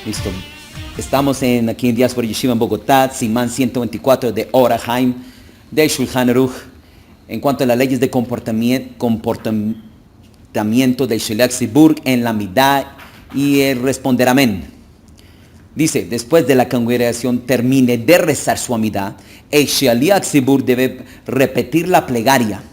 Listo. Estamos aquí en Diáspora Yeshiva en Bogotá, Simán 124 de Orahaim, de Shulchan Aruch, en cuanto a las leyes de comportamiento del Sheliach Tzibur en la Midá y el responder amén. Dice, después de la congregación termine de rezar su amidad, el Sheliach Tzibur debe repetir la plegaria.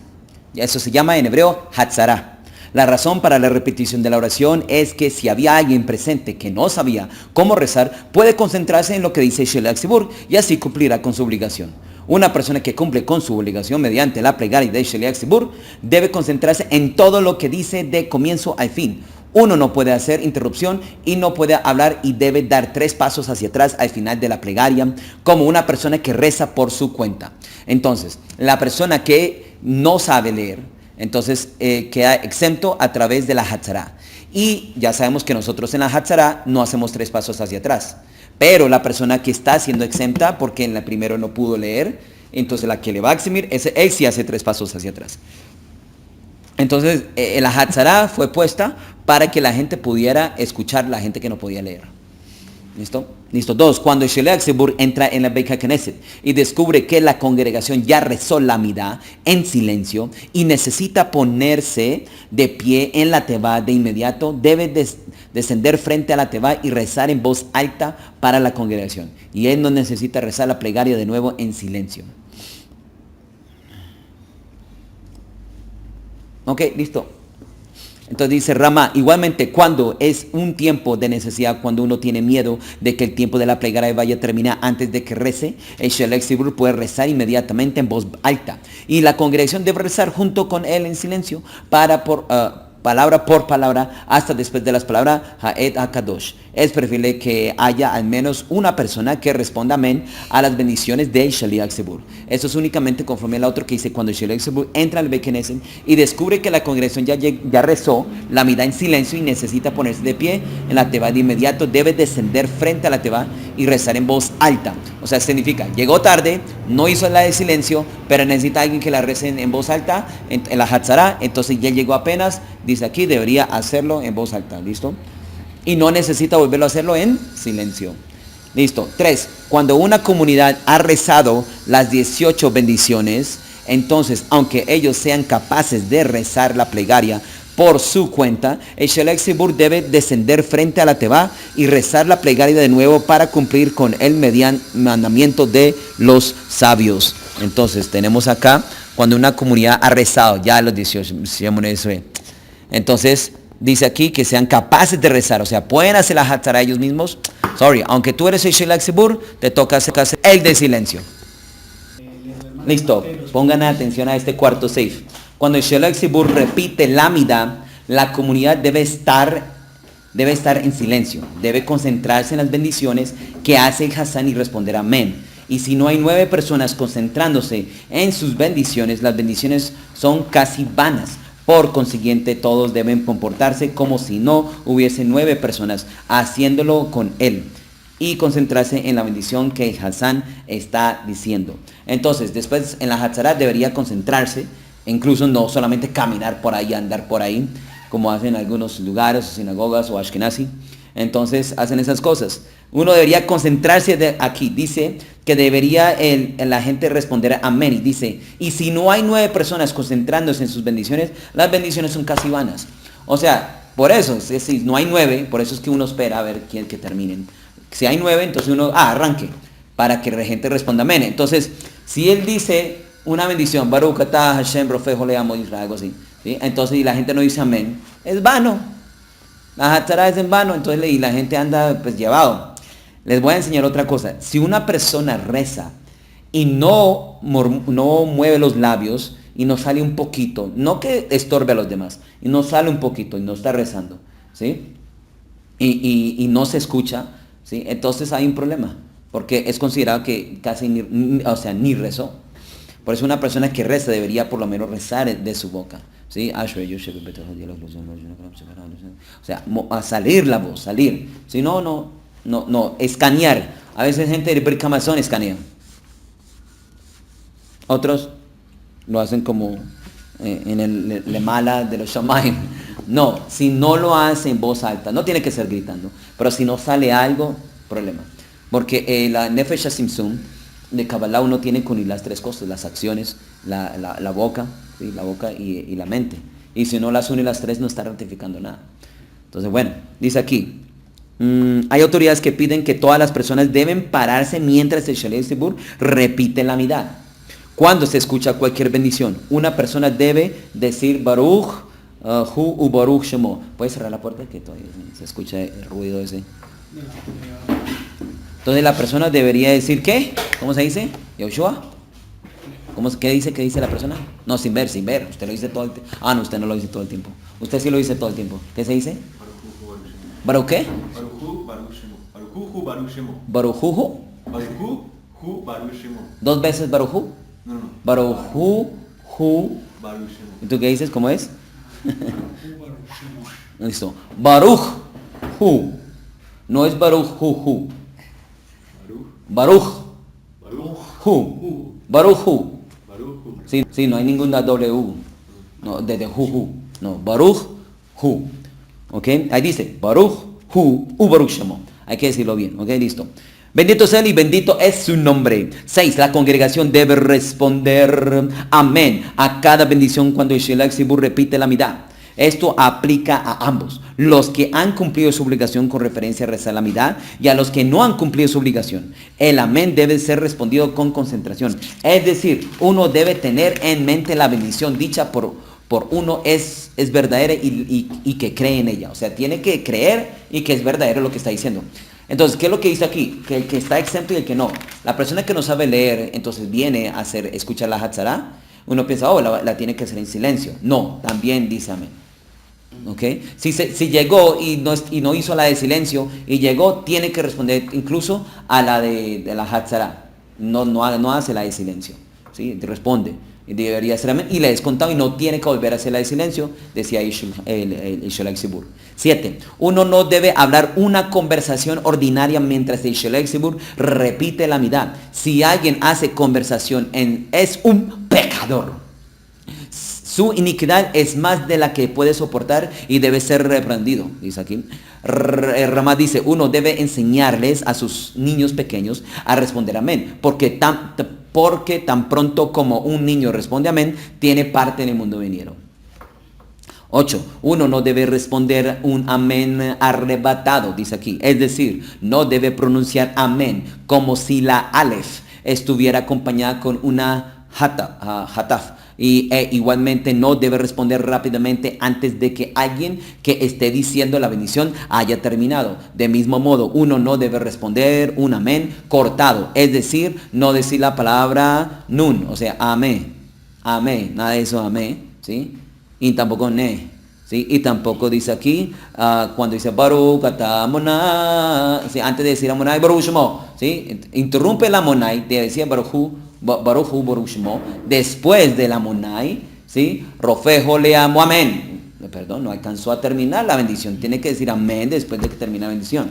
Eso se llama en hebreo Hatzara. La razón para la repetición de la oración es que si había alguien presente que no sabía cómo rezar, puede concentrarse en lo que dice Sheliach Tzibur y así cumplirá con su obligación. Una persona que cumple con su obligación mediante la plegaria de Sheliach Tzibur debe concentrarse en todo lo que dice de comienzo al fin. Uno no puede hacer interrupción y no puede hablar y debe dar 3 pasos hacia atrás al final de la plegaria, como una persona que reza por su cuenta. Entonces, la persona que no sabe leer, entonces queda exento a través de la Hatzara. Y ya sabemos que nosotros en la Hatzara no hacemos 3 pasos hacia atrás. Pero la persona que está siendo exenta, porque en la primero no pudo leer, entonces la que le va a eximir, él sí hace 3 pasos hacia atrás. Entonces la Hatzara fue puesta para que la gente pudiera escuchar, la gente que no podía leer. ¿Listo? Listo. 2. Cuando el Sheliach Tzibur entra en la Beit HaKnesset y descubre que la congregación ya rezó la midá en silencio y necesita ponerse de pie en la tevá de inmediato, debe descender frente a la tevá y rezar en voz alta para la congregación. Y él no necesita rezar la plegaria de nuevo en silencio. Ok, listo. Entonces dice Ramá, igualmente cuando es un tiempo de necesidad, cuando uno tiene miedo de que el tiempo de la plegaria vaya a terminar antes de que rece, el Sheliach Tzibur puede rezar inmediatamente en voz alta. Y la congregación debe rezar junto con él en silencio, palabra por palabra, hasta después de las palabras Ha'ed HaKadosh. Es preferible que haya al menos una persona que responda amén a las bendiciones del Sheliach Tzibur. Eso es únicamente conforme al otro que dice, cuando el Sheliach Tzibur entra al Beit Knesset y descubre que la congregación ya rezó la midá en silencio y necesita ponerse de pie en la tevá de inmediato, debe descender frente a la tevá y rezar en voz alta. O sea, significa, llegó tarde, no hizo la de silencio, pero necesita alguien que la rece en voz alta, en la Hatzara, entonces ya llegó apenas, dice aquí, debería hacerlo en voz alta, ¿listo? Y no necesita volverlo a hacerlo en silencio. Listo. 3. Cuando una comunidad ha rezado las 18 bendiciones, entonces, aunque ellos sean capaces de rezar la plegaria por su cuenta, el Sheliach Tzibur debe descender frente a la tevá y rezar la plegaria de nuevo para cumplir con el mandamiento de los sabios. Entonces, tenemos acá, cuando una comunidad ha rezado ya los 18, entonces, dice aquí que sean capaces de rezar, o sea, pueden hacer la Hatzara ellos mismos. Aunque tú eres el Sheliach Tzibur, te toca hacer el de silencio. Listo, pongan atención a este cuarto seif. Cuando el Sheliach Tzibur repite la midá, la comunidad debe estar en silencio, debe concentrarse en las bendiciones que hace el Hazán y responder amén. Y si no hay 9 personas concentrándose en sus bendiciones, las bendiciones son casi vanas. Por consiguiente, todos deben comportarse como si no hubiese 9 personas haciéndolo con él y concentrarse en la bendición que Hazán está diciendo. Entonces, después en la Hatzara debería concentrarse, incluso no solamente caminar por ahí, andar por ahí, como hacen algunos lugares, sinagogas o Ashkenazi. Entonces hacen esas cosas. Uno debería concentrarse aquí. Dice que debería la gente responder amén. Y dice, y si no hay 9 personas concentrándose en sus bendiciones, las bendiciones son casi vanas. O sea, por eso, si no hay 9, por eso es que uno espera a ver quién que terminen. Si hay 9, entonces uno, arranque, para que la gente responda amén. Entonces, si él dice una bendición, Baruch atah Hashem rofejo leamo Israel, algo así, ¿sí? Entonces, y la gente no dice amén, es vano. La Hatzara es en vano, entonces y la gente anda pues llevado. Les voy a enseñar otra cosa. Si una persona reza y no mueve los labios y no sale un poquito, no que estorbe a los demás, y no sale un poquito y no está rezando, ¿sí? Y no se escucha, ¿sí? Entonces hay un problema, porque es considerado que casi ni rezó. Por eso una persona que reza debería por lo menos rezar de su boca. ¿Sí? O sea, a salir la voz, salir. Si no, escanear. A veces gente de Birkat Hamazon escanea. Otros lo hacen como en el Lemala de los Shamayim. No, si no lo hace en voz alta, no tiene que ser gritando, pero si no sale algo, problema. Porque la Nefesh HaTzimtzum de Kabbalah uno tiene que unir las tres cosas, las acciones, la boca, ¿sí? La boca y la mente. Y si no las une las tres, no está ratificando nada. Entonces, bueno, dice aquí, hay autoridades que piden que todas las personas deben pararse mientras el Shaliach Tzibur repite la Amidah. Cuando se escucha cualquier bendición, una persona debe decir Baruch Hu u Baruch Shemo. ¿Puedes cerrar la puerta? Que todavía se escucha el ruido ese. Entonces la persona debería decir ¿qué? ¿Cómo se dice? Yoshua. ¿Qué dice la persona? No, sin ver. Usted lo dice todo el tiempo. Ah, no, usted no lo dice todo el tiempo. Usted sí lo dice todo el tiempo. ¿Qué se dice? ¿Baruch qué? Baruchu. Dos veces Baruchu. No. Baruchu. ¿Y tú qué dices? ¿Cómo es? Listo. Baruch. No es Baruch Hu. Baruch. Baruch. Sí, no hay ninguna W. No, desde Hu. No, Baruch Hu. ¿Ok? Ahí dice, Baruch Hu u Baruch Shemo. Hay que decirlo bien, ¿ok? Listo. Bendito es Él y bendito es su nombre. 6. La congregación debe responder amén a cada bendición cuando el Shaliach Tzibur repite la Amidah. Esto aplica a ambos, los que han cumplido su obligación con referencia a rezar la Amidah y a los que no han cumplido su obligación. El amén debe ser respondido con concentración. Es decir, uno debe tener en mente la bendición dicha por uno es verdadera y que cree en ella. O sea, tiene que creer y que es verdadero lo que está diciendo. Entonces, ¿qué es lo que dice aquí? Que el que está exento y el que no. La persona que no sabe leer, entonces viene a escuchar la Hatzara. Uno piensa, la tiene que hacer en silencio. No, también dice amén. ¿Ok? Si llegó y no hizo la de silencio y llegó, tiene que responder incluso a la de la Hatzara. No hace la de silencio. ¿Sí? Responde. Debería ser amén. Y le es contado y no tiene que volver a hacer la de silencio, decía el Shaliach Tzibur. 7. Uno no debe hablar una conversación ordinaria mientras el Shaliach Tzibur repite la Amidah. Si alguien hace conversación es un pecador. Su iniquidad es más de la que puede soportar y debe ser reprendido, dice aquí. Ramá dice, uno debe enseñarles a sus niños pequeños a responder amén, porque tan pronto como un niño responde amén, tiene parte en el mundo venidero. 8. Uno no debe responder un amén arrebatado, dice aquí. Es decir, no debe pronunciar amén como si la alef estuviera acompañada con una hataf. Igualmente no debe responder rápidamente antes de que alguien que esté diciendo la bendición haya terminado. De mismo modo, uno no debe responder un amén cortado, es decir, no decir la palabra nun, o sea, amén, nada de eso, amén, ¿sí? Y tampoco ne, ¿sí? Y tampoco dice aquí, cuando dice Baruch atah Amonai, ¿sí? Antes de decir Amonai, Baruch Shemo, ¿sí? Interrumpe la Amonai, de decir Baruch Shemo, después de la Monai, ¿sí? Rofejo le amo amén. Perdón, no alcanzó a terminar la bendición. Tiene que decir amén después de que termine la bendición.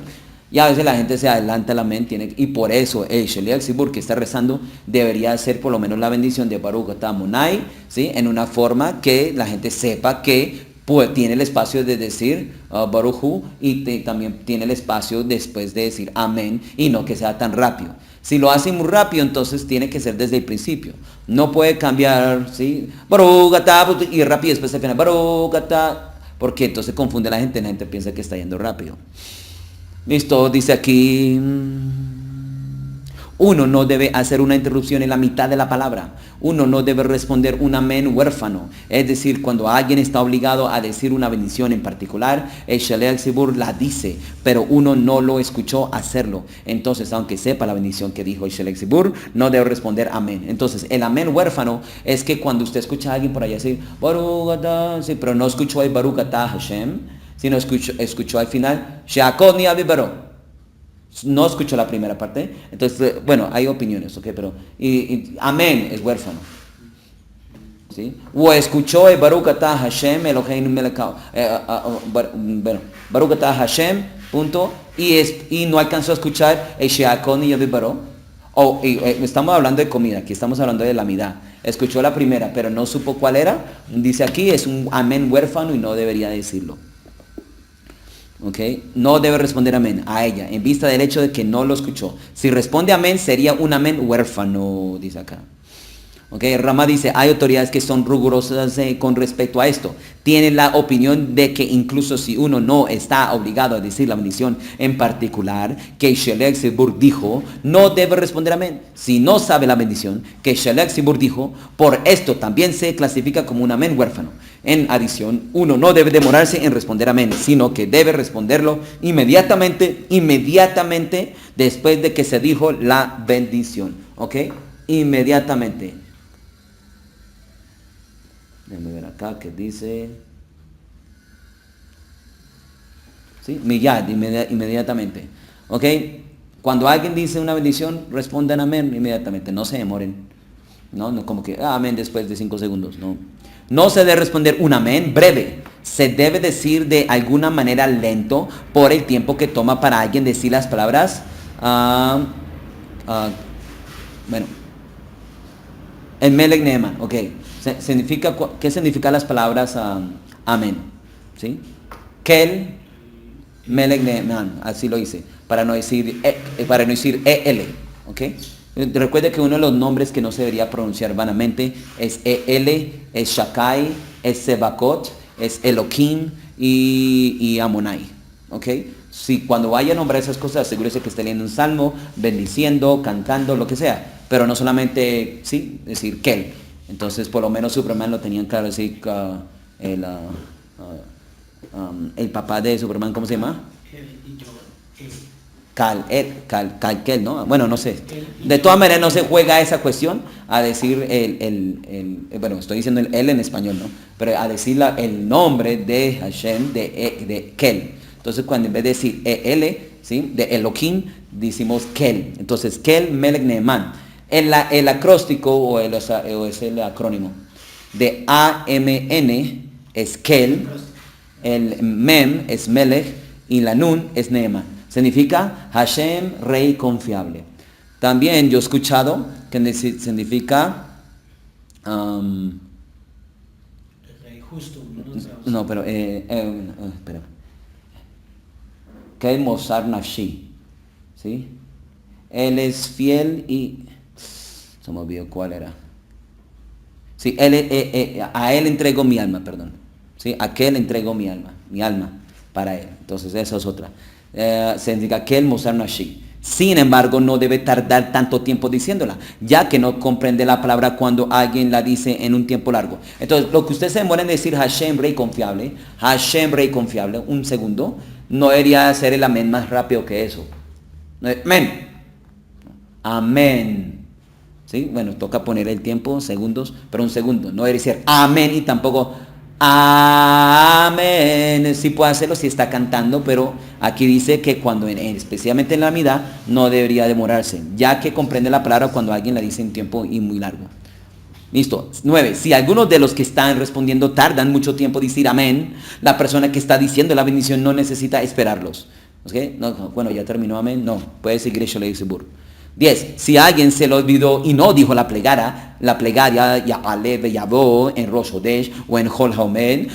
Y a veces la gente se adelanta al amén, y por eso el Shaliach Tzibur que está rezando debería hacer por lo menos la bendición de Baruch atah Amonai, ¿sí? En una forma que la gente sepa que tiene el espacio de decir Baruch Hu y también tiene el espacio después de decir amén y no que sea tan rápido. Si lo hace muy rápido, entonces tiene que ser desde el principio. No puede cambiar, ¿sí? Baruch atah, y rápido después se final Baruch atah, porque entonces confunde a la gente piensa que está yendo rápido. Listo, dice aquí, uno no debe hacer una interrupción en la mitad de la palabra. Uno no debe responder un amén huérfano. Es decir, cuando alguien está obligado a decir una bendición en particular, el Shaliach Tzibur la dice, pero uno no lo escuchó hacerlo. Entonces, aunque sepa la bendición que dijo el Shaliach Tzibur, no debe responder amén. Entonces, el amén huérfano es que cuando usted escucha a alguien por allá decir, Baruch atah, sí, pero no escuchó el Baruch atah Hashem, sino escuchó al final, She'akol ni'al bibaro. No escucho la primera parte, entonces, bueno, hay opiniones, ¿ok? Pero, amén es huérfano, ¿sí? O escuchó el Baruch atah Hashem, Eloheinu melech bueno, Baruch atah Hashem, punto, y no alcanzó a escuchar el She'akol ni'al bibaro. estamos hablando de comida, aquí estamos hablando de la midá. Escuchó la primera, pero no supo cuál era. Dice aquí, es un amén huérfano y no debería decirlo. ¿Ok? No debe responder amén a ella, en vista del hecho de que no lo escuchó. Si responde amén, sería un amén huérfano, dice acá. ¿Ok? Rama dice, hay autoridades que son rigurosas con respecto a esto. Tienen la opinión de que incluso si uno no está obligado a decir la bendición en particular, que Shelek Sibur dijo, no debe responder amén. Si no sabe la bendición, que Shelek Sibur dijo, por esto también se clasifica como un amén huérfano. En adición, uno no debe demorarse en responder amén, sino que debe responderlo inmediatamente después de que se dijo la bendición. ¿Ok? Inmediatamente. Déjame ver acá que dice. ¿Sí? Miyad, inmediatamente. ¿Ok? Cuando alguien dice una bendición, respondan amén inmediatamente. No se demoren. No como que amén después de 5 segundos. No. No se debe responder un amén breve. Se debe decir de alguna manera lento por el tiempo que toma para alguien decir las palabras. Bueno. El Melech Neeman. Ok. ¿Qué significan las palabras amén? ¿Sí? Kel, Melech Neeman, así lo hice, para no decir el, ¿ok? Recuerde que uno de los nombres que no se debería pronunciar vanamente es el, es Shakai, es Sebakot, es Elohim y Amonai, ¿ok? Si cuando vaya a nombrar esas cosas, asegúrese que esté leyendo un salmo, bendiciendo, cantando, lo que sea, pero no solamente, sí, decir Kel. Entonces, por lo menos Superman lo tenían claro, así el papá de Superman, ¿cómo se llama? Kel, ¿no? Bueno, no sé. De todas maneras, no se juega esa cuestión a decir bueno, estoy diciendo el en español, ¿no? Pero a decir el nombre de Hashem, de Kel. Entonces, cuando en vez de decir ¿sí? De Elohim, decimos Kel. Entonces, Kel Melech Neeman. El acróstico o es el acrónimo de AMN es Kel, el Mem es Melech y la Nun es Neeman. Significa Hashem, Rey confiable. También yo he escuchado que significa el Rey justo. no, pero espera. Kel Mosar Nafshi, ¿sí? Él es fiel y se me olvidó cuál era. Sí, a él entrego mi alma, perdón. Sí, a aquel entrego mi alma para él. Entonces esa es otra. Significa que el Mosar Nashi. Sin embargo, no debe tardar tanto tiempo diciéndola, ya que no comprende la palabra cuando alguien la dice en un tiempo largo. Entonces, lo que usted se demora en decir Hashem, Rey confiable, un segundo, no debería hacer el amén más rápido que eso. Amén. Amén. ¿Sí? Bueno, toca poner el tiempo, segundos, pero un segundo. No debe decir amén y tampoco amén. Sí puede hacerlo si está cantando, pero aquí dice que cuando, especialmente en la midá, no debería demorarse, ya que comprende la palabra cuando alguien la dice en tiempo y muy largo. Listo. 9. Si algunos de los que están respondiendo tardan mucho tiempo decir amén, la persona que está diciendo la bendición no necesita esperarlos. ¿Okay? No, bueno, ya terminó amén. No, puede seguir Shelei Sibur. 10. Si alguien se lo olvidó y no dijo la plegaria ya Alev Yabó en Rosh Hodesh o en Hol Haomed,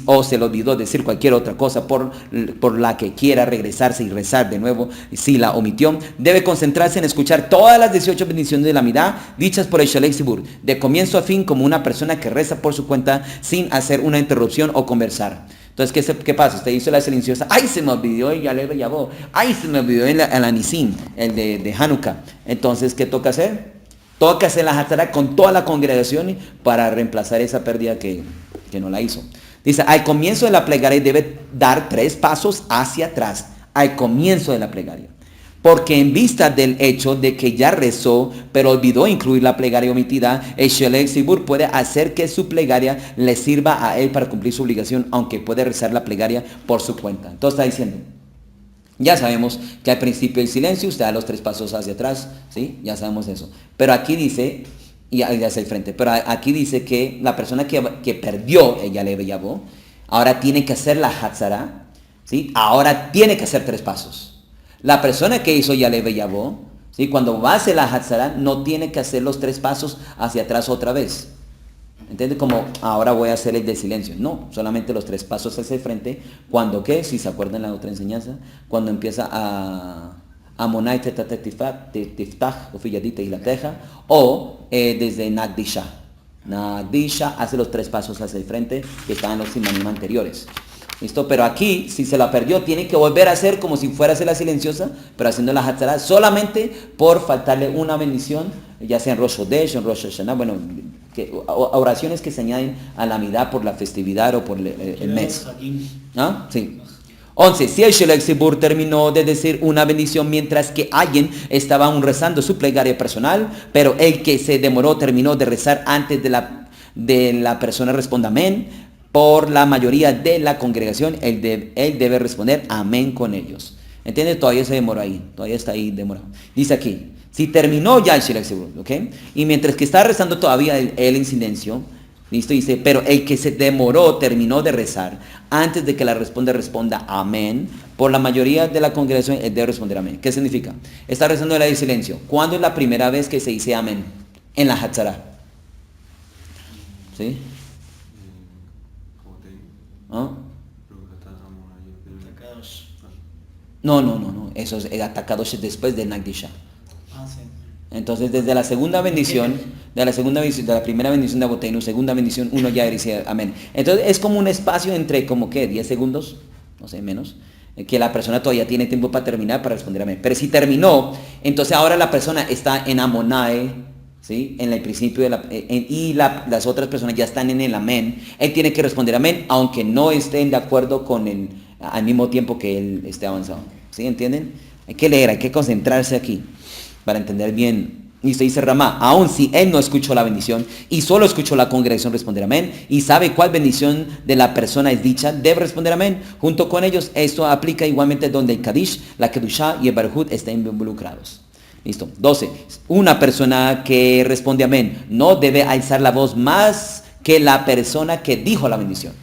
o se le olvidó decir cualquier otra cosa por la que quiera regresarse y rezar de nuevo, si la omitió, debe concentrarse en escuchar todas las 18 bendiciones de la midá dichas por el Shelei Sibur, de comienzo a fin, como una persona que reza por su cuenta sin hacer una interrupción o conversar. Entonces, ¿qué pasa? Usted hizo la silenciosa. ¡Ay, se me olvidó el Yaleb Yabó! ¡Ay, se me olvidó el Anisim, el de Hanukkah! Entonces, ¿qué toca hacer? Toca hacer la Hatzara con toda la congregación para reemplazar esa pérdida que no la hizo. Dice, al comienzo de la plegaria debe dar 3 pasos hacia atrás. Al comienzo de la plegaria. Porque en vista del hecho de que ya rezó, pero olvidó incluir la plegaria omitida, el Shelei Sibur puede hacer que su plegaria le sirva a él para cumplir su obligación, aunque puede rezar la plegaria por su cuenta. Entonces está diciendo, ya sabemos que al principio el silencio, usted da los 3 pasos hacia atrás, ¿sí? Ya sabemos eso. Pero aquí dice, y hacia el frente, pero aquí dice que la persona que perdió el Yaleb Yabó, ahora tiene que hacer la Hatzara, ¿sí? Ahora tiene que hacer 3 pasos. La persona que hizo Yaleb Yabó ¿Sí? Cuando va a hacer la Hatzara, no tiene que hacer los 3 pasos hacia atrás otra vez. ¿Entiendes? Como ahora voy a hacer el de silencio. No, solamente los 3 pasos hacia el frente. Cuando, ¿qué? Si se acuerdan la otra enseñanza, cuando empieza a Amonai tiftach, ofilladita y la teja, o desde Nagdisha. Nagdisha hace los 3 pasos hacia el frente que estaban en los simanim anteriores. ¿Listo? Pero aquí, si se la perdió, tiene que volver a hacer como si fuera a hacer la silenciosa, pero haciendo la Hatzara solamente por faltarle una bendición, ya sea en Rosh Hodesh o en Rosh Hashanah, bueno, oraciones que se añaden a la Midá por la festividad o por el mes. ¿Ah? Sí. 11. Si el Shelek Sibur terminó de decir una bendición mientras que alguien estaba aún rezando su plegaria personal, pero el que se demoró terminó de rezar antes de la persona responda amén, por la mayoría de la congregación, él debe responder amén con ellos. ¿Entiendes? Todavía se demoró ahí, todavía está ahí demorado. Dice aquí, si terminó ya el Shelek Sibur, ¿ok? Y mientras que está rezando todavía él en silencio, listo, dice, pero el que se demoró terminó de rezar antes de que la responda amén, por la mayoría de la congregación él debe responder amén. ¿Qué significa? Está rezando el silencio. ¿Cuándo es la primera vez que se dice amén? En la Hatzara. ¿Sí? ¿Ah? No. Eso es atacados después de Nagdisha. Sí. Entonces, desde la segunda bendición, de la primera bendición de Aboteinu, segunda bendición, uno ya dice amén. Entonces, es como un espacio entre, como que, 10 segundos, no sé, menos, que la persona todavía tiene tiempo para terminar, para responder amén. Pero si terminó, entonces ahora la persona está en Amonae, ¿sí? En el principio las otras personas ya están en el amén. Él tiene que responder amén, aunque no estén de acuerdo con al mismo tiempo que él esté avanzado. ¿Sí? ¿Entienden? Hay que leer, hay que concentrarse aquí para entender bien. Y se dice Ramá, aun si él no escuchó la bendición y solo escuchó la congregación responder amén y sabe cuál bendición de la persona es dicha, debe responder amén. Junto con ellos, esto aplica igualmente donde el Kadish, la Kedushá y el Barhut estén involucrados. Listo. 12. Una persona que responde amén no debe alzar la voz más que la persona que dijo la bendición.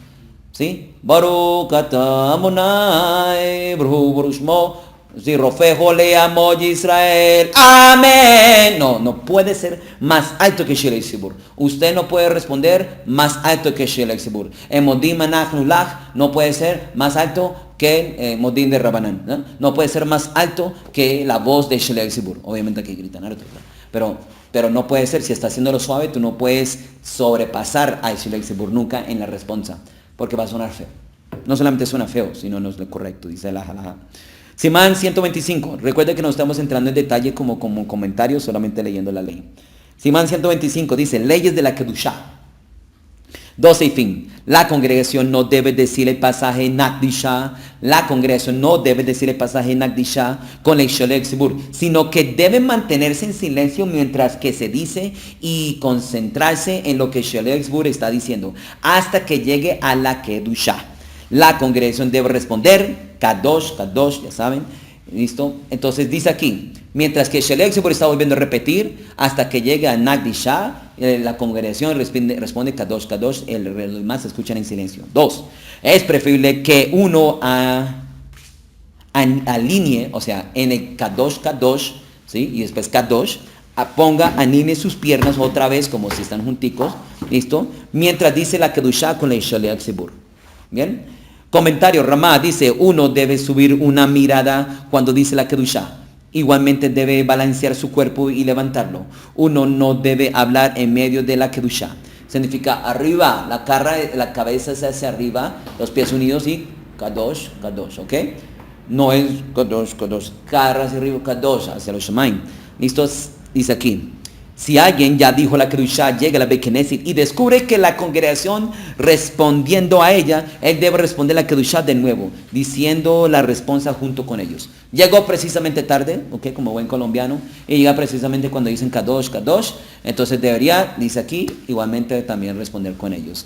¿Sí? Baruch atah Amonai, Baruch Shmo, sí, Rofejo le amo Israel. Amén. No puede ser más alto que Shelek Sibur. Usted no puede responder más alto que Shelek Sibur. En Modim Anachnu Lach no puede ser más alto que el Modim de Rabanán. No puede ser más alto que la voz de Shelek Sibur. Obviamente hay que gritar, pero no puede ser, si está haciéndolo suave, tú no puedes sobrepasar a Shelek Sibur nunca en la respuesta, porque va a sonar feo. No solamente suena feo, sino no es lo correcto, dice la halajá. Simán 125. Recuerda que no estamos entrando en detalle como comentarios, solamente leyendo la ley. Simán 125 dice, leyes de la Kedushá. 12 y fin. La congregación no debe decir el pasaje Nagdisha. La congregación no debe decir el pasaje Nagdisha con el Shelek Sibur, sino que debe mantenerse en silencio mientras que se dice y concentrarse en lo que Shelek Sibur está diciendo, hasta que llegue a la Kedushá. La congregación debe responder Kadosh, Kadosh, ya saben, ¿listo? Entonces dice aquí, mientras que Shelek Sibur está volviendo a repetir hasta que llegue a Nagdisha, la congregación responde Kadosh, Kadosh, los demás se escuchan en silencio. 2. Es preferible que uno alinee, o sea, en el Kadosh, Kadosh, ¿sí? Y después Kadosh, alinee sus piernas otra vez como si están junticos, ¿listo? Mientras dice la Kedushá con el Shelek Sibur. ¿Bien? Comentario, Ramá dice, uno debe subir una mirada cuando dice la Kedushá. Igualmente debe balancear su cuerpo y levantarlo. Uno no debe hablar en medio de la Kedushá. Significa arriba, la cabeza se hace arriba, los pies unidos y Kadosh, Kadosh, ¿ok? No es Kadosh, Kadosh, cara hacia arriba, Kadosh, hacia los Shemaim. ¿Listo? Dice aquí. Si alguien ya dijo la Kedushá, llega a la Beit Knesset y descubre que la congregación respondiendo a ella, él debe responder la Kedushá de nuevo, diciendo la respuesta junto con ellos. Llegó precisamente tarde, ¿ok? Como buen colombiano, y llega precisamente cuando dicen Kadosh, Kadosh, entonces debería, dice aquí, igualmente también responder con ellos.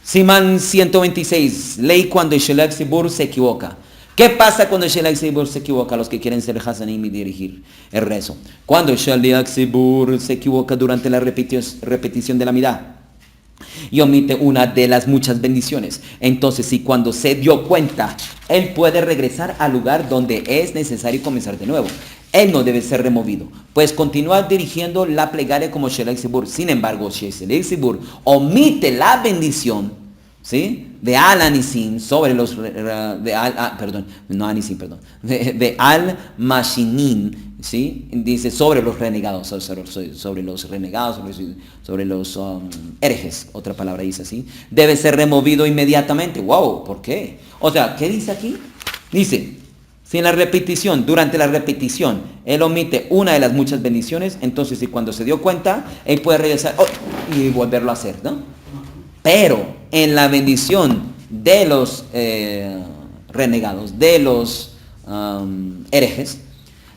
Simán 126, ley cuando el Shelek Sibur se equivoca. ¿Qué pasa cuando el Shelek Sibur se equivoca? Los que quieren ser Hasanim y dirigir el rezo. Cuando el Shelek Sibur se equivoca durante la repetición de la Midá y omite una de las muchas bendiciones, entonces si cuando se dio cuenta, él puede regresar al lugar donde es necesario comenzar de nuevo. él no debe ser removido, pues continúa dirigiendo la plegaria como Shelek Sibur. Sin embargo, si Shelek Sibur omite la bendición, ¿sí?, de Al Anisim sobre los de Al Mashinin, ¿sí?, dice sobre los renegados, sobre los renegados, sobre los herejes, otra palabra dice así, debe ser removido inmediatamente. Wow, ¿por qué? O sea, ¿qué dice aquí? Dice, si en la repetición, durante la repetición, él omite una de las muchas bendiciones, entonces si cuando se dio cuenta, él puede regresar y volverlo a hacer, ¿no? Pero en la bendición de los renegados, de los herejes,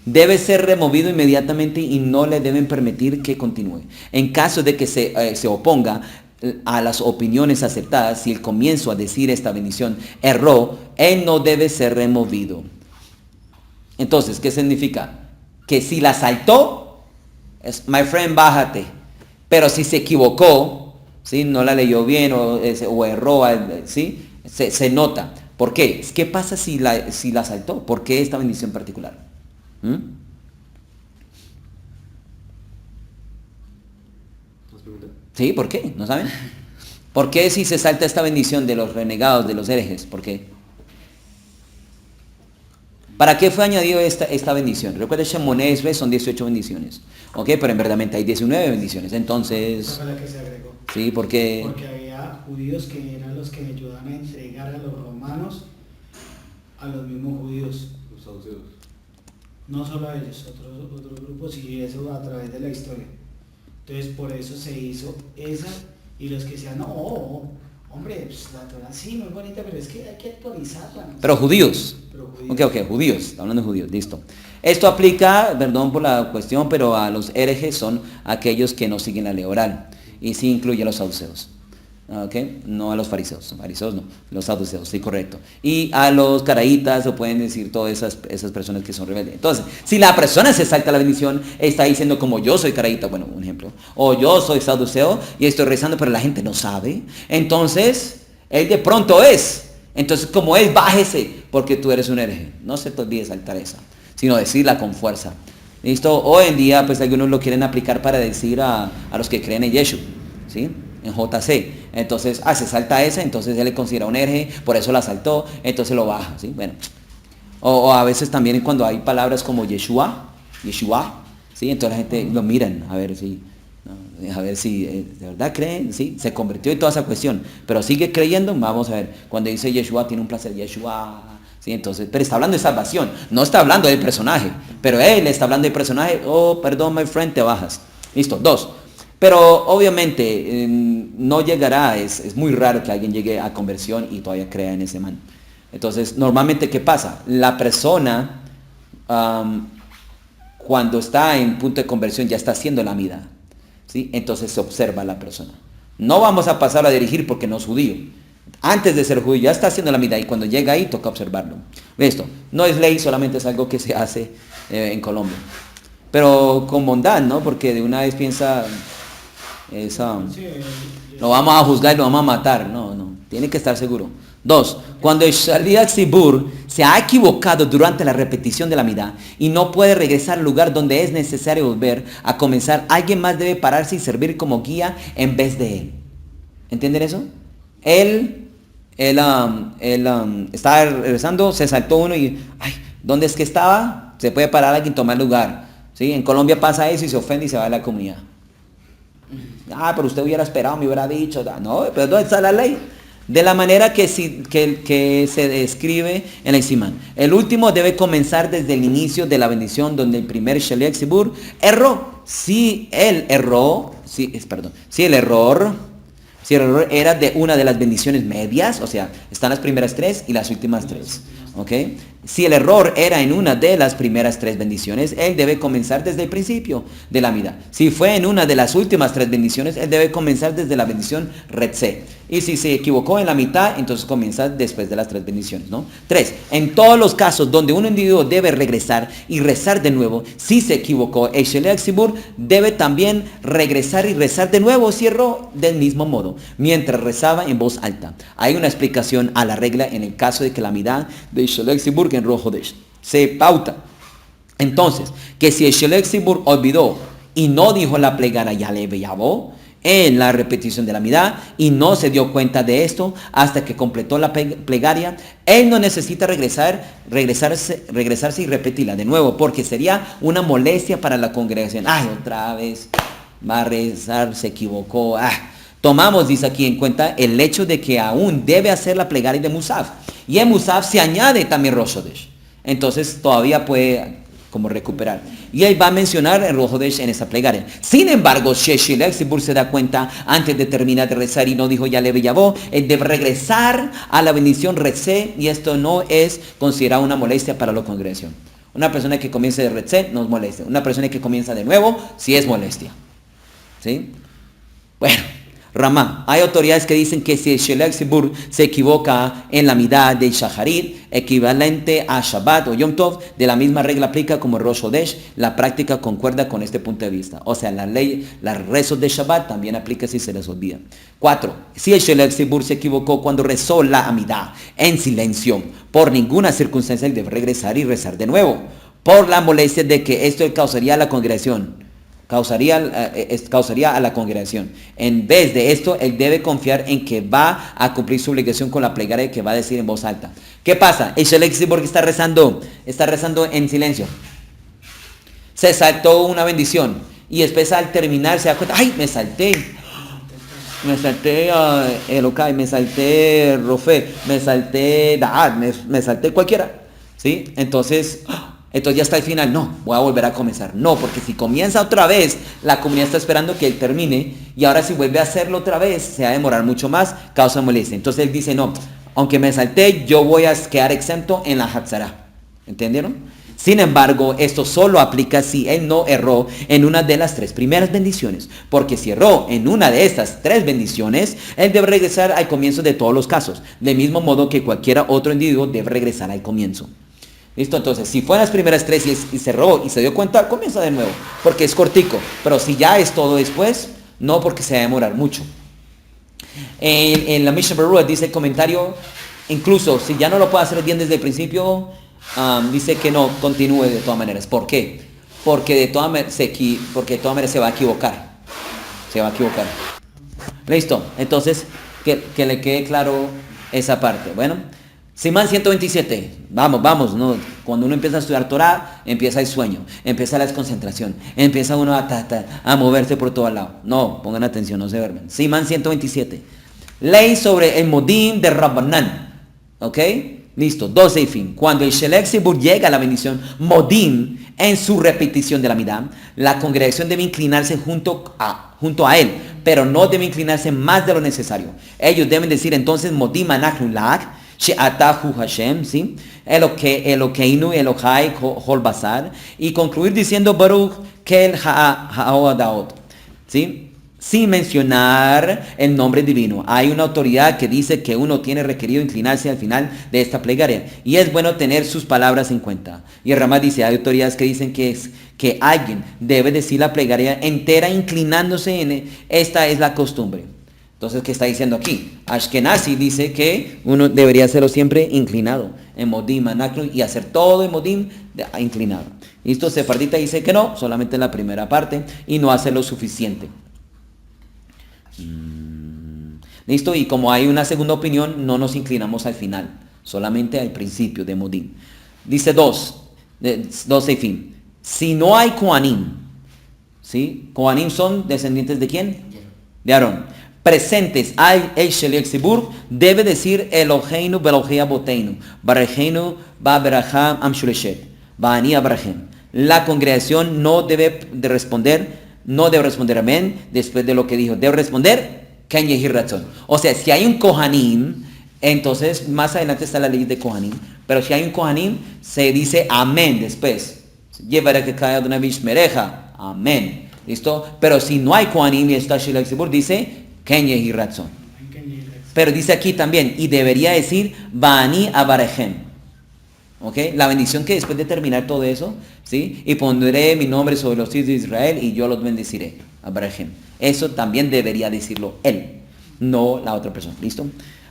debe ser removido inmediatamente y no le deben permitir que continúe. En caso de que se oponga a las opiniones aceptadas, si el comienzo a decir esta bendición erró, él no debe ser removido. Entonces, ¿qué significa? Que si la saltó, es, my friend, bájate. Pero si se equivocó, ¿sí?, no la leyó bien o erró, ¿sí?, se nota. ¿Por qué? ¿Qué pasa si la saltó? ¿Por qué esta bendición particular? Sí, ¿por qué? ¿No saben? ¿Por qué si se salta esta bendición de los renegados, de los herejes? ¿Por qué? ¿Para qué fue añadido esta bendición? Recuerda, Shemoneh Esrei son 18 bendiciones. ¿Ok? Pero en verdad hay 19 bendiciones. Entonces... Esa fue la que se agregó. Sí, porque había judíos que eran los que ayudaban a entregar a los romanos a los mismos judíos. Los saduceos. No solo a ellos, otros grupos, y eso a través de la historia. Entonces por eso se hizo esa, y los que decían, no, hombre, pues la Torah sí, muy bonita, pero es que hay que actualizarla. ¿No? Pero judíos. Ok, judíos, hablando de judíos, listo. Esto aplica, perdón por la cuestión, pero a los herejes son aquellos que no siguen la ley oral. Y sí incluye a los saduceos. ¿Ok? No a los fariseos no, los saduceos, sí, correcto. Y a los caraítas, o pueden decir todas esas personas que son rebeldes. Entonces, si la persona se salta la bendición, está diciendo como yo soy caraíta, bueno, un ejemplo, o yo soy saduceo y estoy rezando, pero la gente no sabe. Entonces, él de pronto es. Entonces, como es, bájese, porque tú eres un hereje. No se te olvide saltar esa, sino decirla con fuerza. ¿Listo? Hoy en día, pues algunos lo quieren aplicar para decir a los que creen en Yeshua, ¿sí?, en JC. Entonces, se salta esa, entonces él le considera un hereje, por eso la saltó, entonces lo baja, ¿sí? Bueno. O a veces también cuando hay palabras como Yeshua, ¿sí? Entonces la gente lo miran a ver si, ¿no?, a ver si de verdad creen, ¿sí? Se convirtió en toda esa cuestión, pero sigue creyendo. Vamos a ver, cuando dice Yeshua tiene un placer, Yeshua, ¿sí? Entonces, pero está hablando de salvación, no está hablando del personaje, pero él está hablando del personaje. Perdón, my friend, te bajas. Listo. 2. Pero obviamente no llegará, es muy raro que alguien llegue a conversión y todavía crea en ese man. Entonces, normalmente, ¿qué pasa? La persona, cuando está en punto de conversión, ya está haciendo la amida, ¿sí? Entonces se observa a la persona. No vamos a pasar a dirigir porque no es judío. Antes de ser judío ya está haciendo la amida, y cuando llega ahí toca observarlo. Esto no es ley, solamente es algo que se hace en Colombia. Pero con bondad, ¿no? Porque de una vez piensa... lo vamos a juzgar y lo vamos a matar. No, tiene que estar seguro. 2. Cuando el Shaliach Sibur se ha equivocado durante la repetición de la amida y no puede regresar al lugar donde es necesario volver a comenzar, alguien más debe pararse y servir como guía en vez de él. ¿Entienden eso? Él estaba regresando, se saltó uno y, ¿dónde es que estaba? Se puede parar alguien y tomar lugar, ¿sí? En Colombia pasa eso y se ofende y se va de la comunidad. Pero usted hubiera esperado, me hubiera dicho. No, pero ¿dónde está la ley? De la manera que se describe en el Simán. El último debe comenzar desde el inicio de la bendición, donde el primer Shaliach Sibur erró. Si el error era de una de las bendiciones medias, o sea, están las primeras 3 y las últimas 3. ¿Ok? Si el error era en una de las primeras 3 bendiciones, él debe comenzar desde el principio de la amida. Si fue en una de las últimas 3 bendiciones, él debe comenzar desde la bendición Retzé. Y si se equivocó en la mitad, entonces comienza después de las 3 bendiciones, ¿no? 3. En todos los casos donde un individuo debe regresar y rezar de nuevo, si se equivocó, el Shaliach Sibur debe también regresar y rezar de nuevo si erró del mismo modo, mientras rezaba en voz alta. Hay una explicación a la regla en el caso de que la amida de Shaliach Sibur en Rojo Hodesh se pauta Entonces, que si el Shelech Tzibur olvidó y no dijo la plegaria Yale Beyabó en la repetición de la Amidá y no se dio cuenta de esto hasta que completó la plegaria, él no necesita regresarse y repetirla de nuevo, porque sería una molestia para la congregación. Ay, otra vez va a rezar, se equivocó. Tomamos, dice aquí, en cuenta el hecho de que aún debe hacer la plegaria de Musaf. Y en Musaf se añade también Rosh Hodesh. Entonces todavía puede como recuperar. Y él va a mencionar el Rosh Hodesh en esa plegaria. Sin embargo, Shelech Tzibur se da cuenta antes de terminar de rezar y no dijo ya le Beyabó, él debe regresar a la bendición recé, y esto no es considerado una molestia para la congregación. Una persona que comienza de recé no es molestia. Una persona que comienza de nuevo sí es molestia. ¿Sí? Bueno. Ramá, hay autoridades que dicen que si el Shelech Tzibur se equivoca en la midá de Shacharit, equivalente a Shabbat o Yom Tov, de la misma regla aplica como Rosh Hodesh. La práctica concuerda con este punto de vista. O sea, la ley, las rezos de Shabbat también aplica si se les olvida. 4. Si el Shelech Tzibur se equivocó cuando rezó la Amidá en silencio, por ninguna circunstancia él debe regresar y rezar de nuevo, por la molestia de que esto causaría a la congregación. Causaría a la congregación. En vez de esto, él debe confiar en que va a cumplir su obligación con la plegaria que va a decir en voz alta. ¿Qué pasa? El Shelech Tzibur está rezando en silencio. Se saltó una bendición y después al terminar se da cuenta, ¡ay, me salté Elokai, me salté Rofe, me salté Da'ad, me salté cualquiera! ¿Sí? Entonces ya está el final. No, voy a volver a comenzar. No, porque si comienza otra vez, la comunidad está esperando que él termine, y ahora si vuelve a hacerlo otra vez, se va a demorar mucho más, causa molestia. Entonces él dice, no, aunque me salté, yo voy a quedar exento en la Hatzara. ¿Entendieron? Sin embargo, esto solo aplica si él no erró en una de las 3 primeras bendiciones, porque si erró en una de estas 3 bendiciones, él debe regresar al comienzo de todos los casos, del mismo modo que cualquier otro individuo debe regresar al comienzo. ¿Listo? Entonces, si fue en las primeras 3 y cerró y se dio cuenta, comienza de nuevo, porque es cortico. Pero si ya es todo después, no, porque se va a demorar mucho. En la Mishnah Berurah dice el comentario, incluso si ya no lo puede hacer bien desde el principio, dice que no, continúe de todas maneras. ¿Por qué? Porque de todas maneras se va a equivocar. Se va a equivocar. ¿Listo? Entonces, que le quede claro esa parte. Bueno. Simán 127, vamos, ¿no? Cuando uno empieza a estudiar Torah, empieza el sueño, empieza la desconcentración, empieza uno a moverse por todo lado. No, pongan atención, no se duermen. Simán 127, ley sobre el modim de Rabbanan, ¿ok? Listo, 12 y fin. Cuando el Shelech Tzibur llega a la bendición modim en su repetición de la midá, la congregación debe inclinarse junto a él, pero no debe inclinarse más de lo necesario. Ellos deben decir entonces modim anachnu lach, She'atahu Hashem, ¿sí? Elokeinu Elohai Hol Basar, y concluir diciendo Baruch Kel Ha'adaot, ¿sí? Sin mencionar el nombre divino. Hay una autoridad que dice que uno tiene requerido inclinarse al final de esta plegaria, y es bueno tener sus palabras en cuenta. Y el Ramá dice, hay autoridades que dicen que alguien debe decir la plegaria entera inclinándose esta es la costumbre. Entonces, ¿qué está diciendo aquí? Ashkenazi dice que uno debería hacerlo siempre inclinado, en modim, anaklu, y hacer todo en modim inclinado. Listo, Sefardita dice que no, solamente en la primera parte, y no hace lo suficiente. Listo, y como hay una segunda opinión, no nos inclinamos al final, solamente al principio de modim. Dice 12 y fin. Si no hay Kohanim, ¿sí? Kohanim son descendientes ¿de quién? De Aarón. Presentes al el Shelech Tzibur, debe decir Eloheinu Belohei Aboteinu, Barecheinu Ba'beracham Amshuleshet, Ba'ani Abraham. La congregación no debe responder amén después de lo que dijo. Debe responder Ken Yehi Ratzon. O sea, si hay un Kohanim, entonces más adelante está la ley de Kohanim, pero si hay un Kohanim, se dice amén después. Llevará que cae Adonai Bishmereja, amén. ¿Listo? Pero si no hay Kohanim y está Shelech Tzibur, dice Ken Yehi Ratzon. Pero dice aquí también, y debería decir Ba'ani Abarechem. ¿Ok? La bendición que después de terminar todo eso, ¿sí? Y pondré mi nombre sobre los hijos de Israel y yo los bendeciré. Abarechem. Eso también debería decirlo él, no la otra persona. ¿Listo?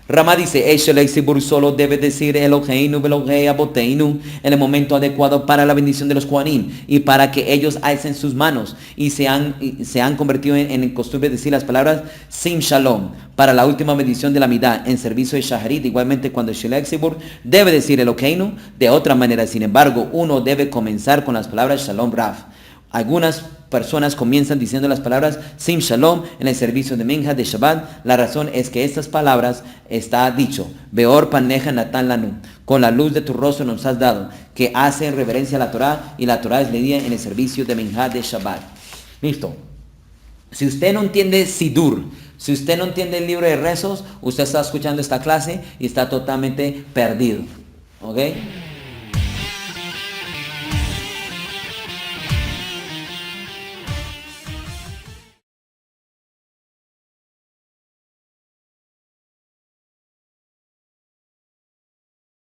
Rama dice, Eshelek Sibur solo debe decir Eloheinu Velohei Aboteinu en el momento adecuado para la bendición de los Kohanim y para que ellos alcen sus manos y se han convertido en costumbre de decir las palabras Sim Shalom para la última bendición de la Midah en servicio de Shaharit. Igualmente cuando Eshelek Sibur debe decir Eloheinu de otra manera. Sin embargo, uno debe comenzar con las palabras Shalom Rav. Algunas personas comienzan diciendo las palabras Sim Shalom en el servicio de Minja de Shabbat. La razón es que estas palabras está dicho Beor Paneja Natan Lanu, con la luz de tu rostro nos has dado, que hacen reverencia a la Torah, y la Torah es leída en el servicio de Minja de Shabbat. Listo. Si usted no entiende Sidur, si usted no entiende el libro de rezos, usted está escuchando esta clase y está totalmente perdido. ¿Ok?